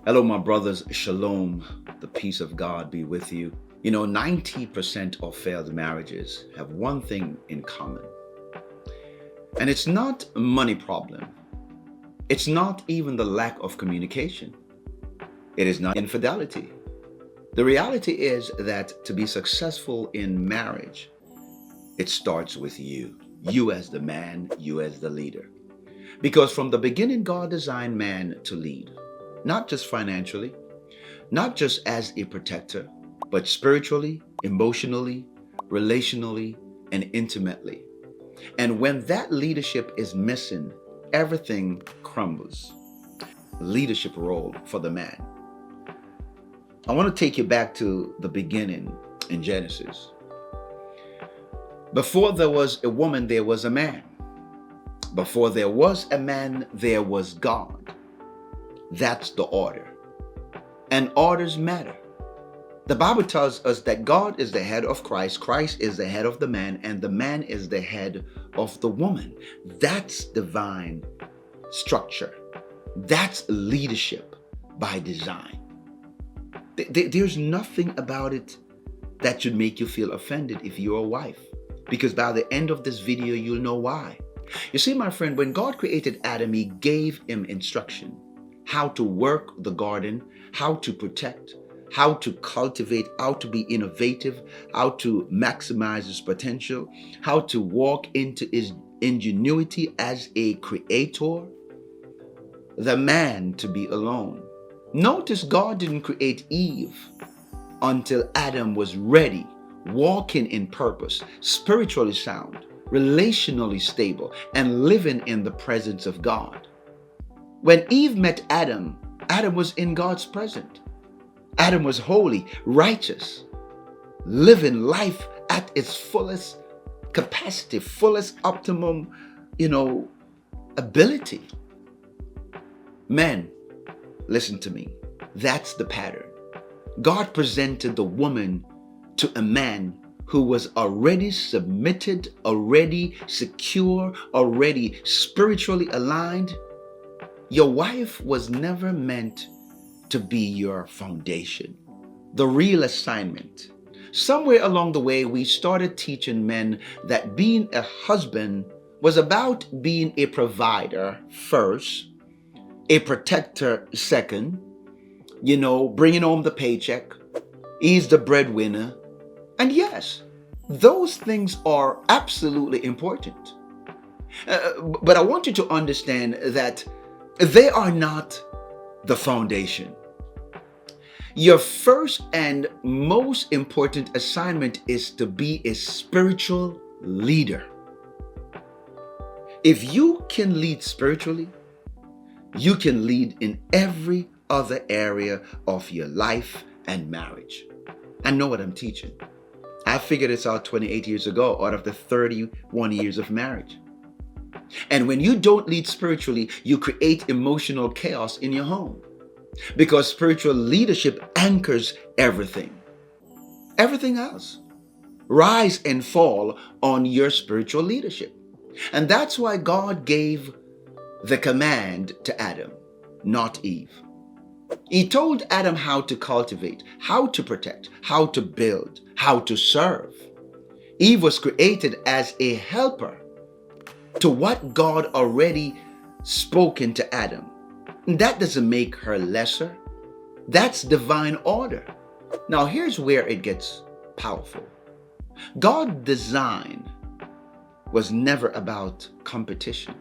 Hello, my brothers. Shalom. The peace of God be with you. 90% of failed marriages have one thing in common. And it's not a money problem. It's not even the lack of communication. It is not infidelity. The reality is that to be successful in marriage, it starts with you. You as the man, you as the leader. Because from the beginning, God designed man to lead, not just financially, not just as a protector, but spiritually, emotionally, relationally, and intimately. And when that leadership is missing, everything crumbles. Leadership role for the man. I want to take you back to the beginning in Genesis. Before there was a woman, there was a man. Before there was a man, there was God. That's the order. And orders matter. The Bible tells us that God is the head of Christ, Christ is the head of the man, and the man is the head of the woman. That's divine structure. That's leadership by design. There's nothing about it that should make you feel offended if you're a wife, because by the end of this video, you'll know why. You see, my friend, when God created Adam, he gave him instruction how to work the garden, how to protect, how to cultivate, how to be innovative, how to maximize his potential, how to walk into his ingenuity as a creator. The man to be alone. Notice God didn't create Eve until Adam was ready, walking in purpose, spiritually sound, relationally stable, and living in the presence of God. When Eve met Adam, Adam was in God's presence. Adam was holy, righteous, living life at its fullest capacity, fullest optimum, ability. Men, listen to me. That's the pattern. God presented the woman to a man who was already submitted, already secure, already spiritually aligned. Your wife was never meant to be your foundation. The real assignment. Somewhere along the way, we started teaching men that being a husband was about being a provider first, a protector second, bringing home the paycheck. He's the breadwinner. And yes, those things are absolutely important. But I want you to understand that they are not the foundation. Your first and most important assignment is to be a spiritual leader. If you can lead spiritually, you can lead in every other area of your life and marriage. I know what I'm teaching. I figured this out 28 years ago out of the 31 years of marriage. And when you don't lead spiritually, you create emotional chaos in your home. Because spiritual leadership anchors everything. Everything else. Rise and fall on your spiritual leadership. And that's why God gave the command to Adam, not Eve. He told Adam how to cultivate, how to protect, how to build, how to serve. Eve was created as a helper to what God already spoken to Adam. That doesn't make her lesser. That's divine order. Now here's where it gets powerful. God's design was never about competition.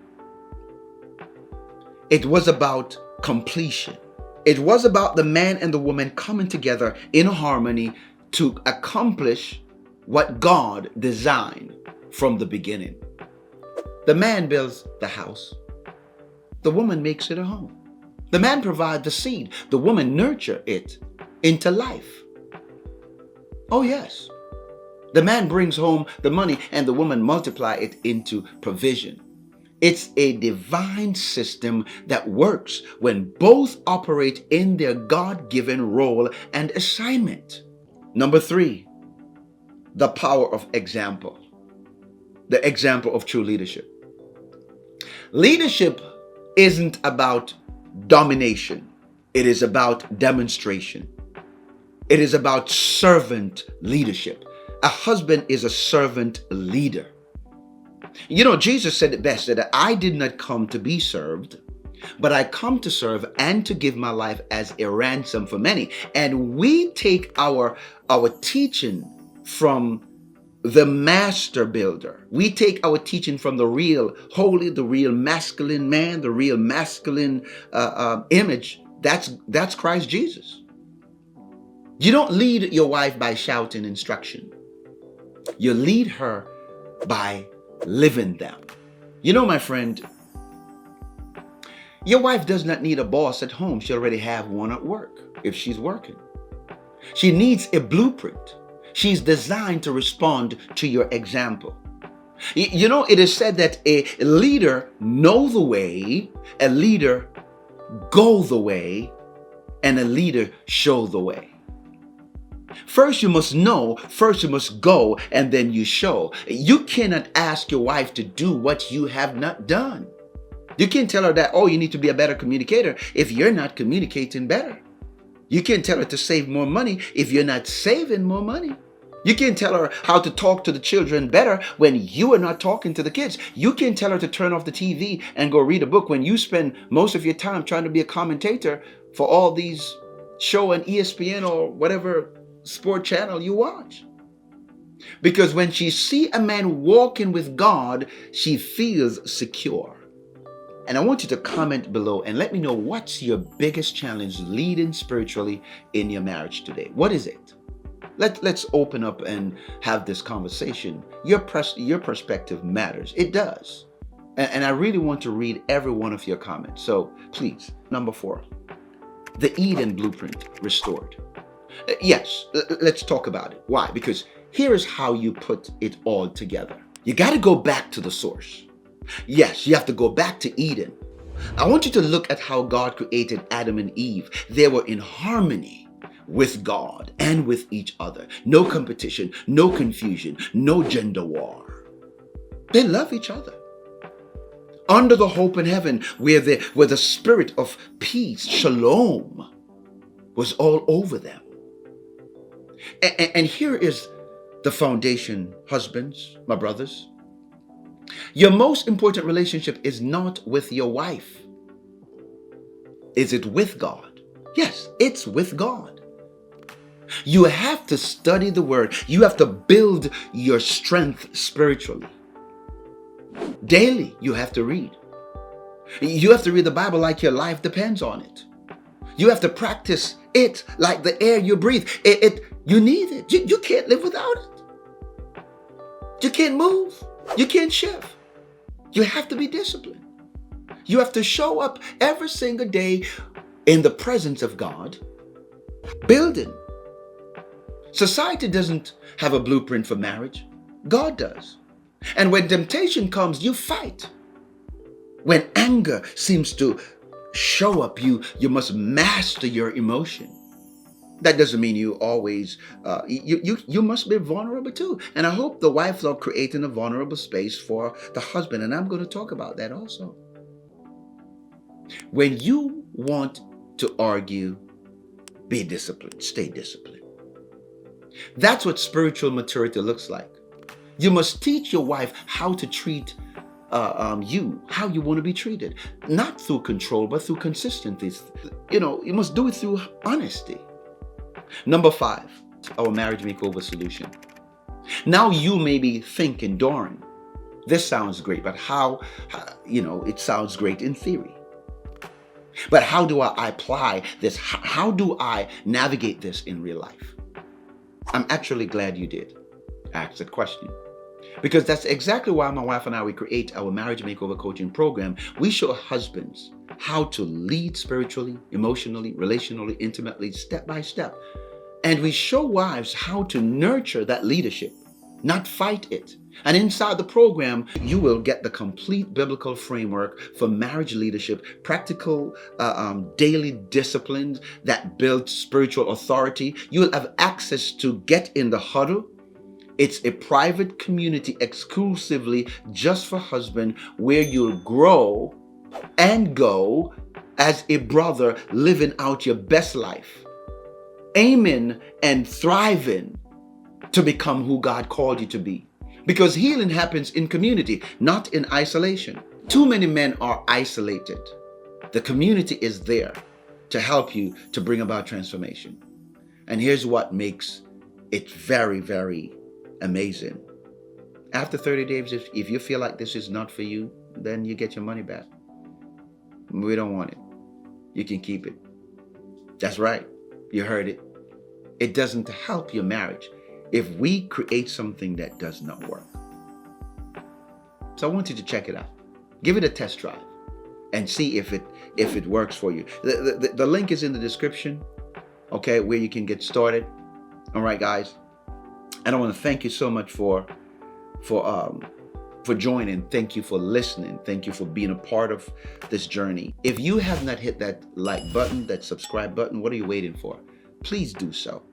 It was about completion. It was about the man and the woman coming together in harmony to accomplish what God designed from the beginning. The man builds the house. The woman makes it a home. The man provides the seed. The woman nurtures it into life. Oh yes. The man brings home the money and the woman multiply it into provision. It's a divine system that works when both operate in their God-given role and assignment. Number 3, the power of example. The example of true leadership. Leadership isn't about domination. It is about demonstration. It is about servant leadership. A husband is a servant leader. You know, Jesus said it best, that I did not come to be served, but I come to serve and to give my life as a ransom for many. And we take our teaching from the master builder. We take our teaching from the real holy, the real masculine man, the real masculine image. That's Christ Jesus. You don't lead your wife by shouting instruction. You lead her by living them. You know, my friend, your wife does not need a boss at home. She already have one at work if she's working. She needs a blueprint. She's designed to respond to your example. You know, it is said that a leader know the way, a leader go the way, and a leader show the way. First you must know, first you must go, and then you show. You cannot ask your wife to do what you have not done. You can't tell her that, oh, you need to be a better communicator if you're not communicating better. You can't tell her to save more money if you're not saving more money. You can't tell her how to talk to the children better when you are not talking to the kids. You can't tell her to turn off the TV and go read a book when you spend most of your time trying to be a commentator for all these show on ESPN or whatever sport channel you watch. Because when she see a man walking with God, she feels secure. And I want you to comment below and let me know, what's your biggest challenge leading spiritually in your marriage today? What is it? Let's open up and have this conversation. Your perspective matters. It does. And I really want to read every one of your comments. So please, number 4, the Eden blueprint restored. Yes, let's talk about it. Why? Because here is how you put it all together. You got to go back to the source. Yes, you have to go back to Eden. I want you to look at how God created Adam and Eve. They were in harmony with God and with each other. No competition, no confusion, no gender war. They love each other. Under the hope in heaven, where the spirit of peace, shalom, was all over them. And here is the foundation, husbands, my brothers. Your most important relationship is not with your wife. Is it with God? Yes, it's with God. You have to study the word. You have to build your strength spiritually. Daily, you have to read. You have to read the Bible like your life depends on it. You have to practice it like the air you breathe. You need it. You can't live without it. You can't move. You can't shift. You have to be disciplined. You have to show up every single day in the presence of God, building. Society doesn't have a blueprint for marriage. God does. And when temptation comes, you fight. When anger seems to show up, you must master your emotion. That doesn't mean you always, you must be vulnerable too. And I hope the wives are creating a vulnerable space for the husband. And I'm going to talk about that also. When you want to argue, be disciplined, stay disciplined. That's what spiritual maturity looks like. You must teach your wife how to treat how you want to be treated. Not through control, but through consistency. You know, you must do it through honesty. Number 5, our marriage makeover solution. Now you may be thinking, Doran, this sounds great, but how, it sounds great in theory. But how do I apply this? How do I navigate this in real life? I'm actually glad you did ask that question. Because that's exactly why my wife and I, we create our marriage makeover coaching program. We show husbands how to lead spiritually, emotionally, relationally, intimately, step by step. And we show wives how to nurture that leadership, not fight it. And inside the program, you will get the complete biblical framework for marriage leadership, practical daily disciplines that build spiritual authority. You will have access to Get in the Huddle. It's a private community exclusively just for husband, where you'll grow and go as a brother living out your best life, aiming and thriving to become who God called you to be. Because healing happens in community, not in isolation. Too many men are isolated. The community is there to help you to bring about transformation. And here's what makes it very, very amazing. After 30 days, if you feel like this is not for you, then you get your money back. We don't want it. You can keep it. That's right. You heard it. It doesn't help your marriage if we create something that does not work. So I want you to check it out. Give it a test drive and see if it works for you. The link is in the description, okay, where you can get started. All right, guys. And I want to thank you so much for joining. Thank you for listening. Thank you for being a part of this journey. If you have not hit that like button, that subscribe button, what are you waiting for? Please do so.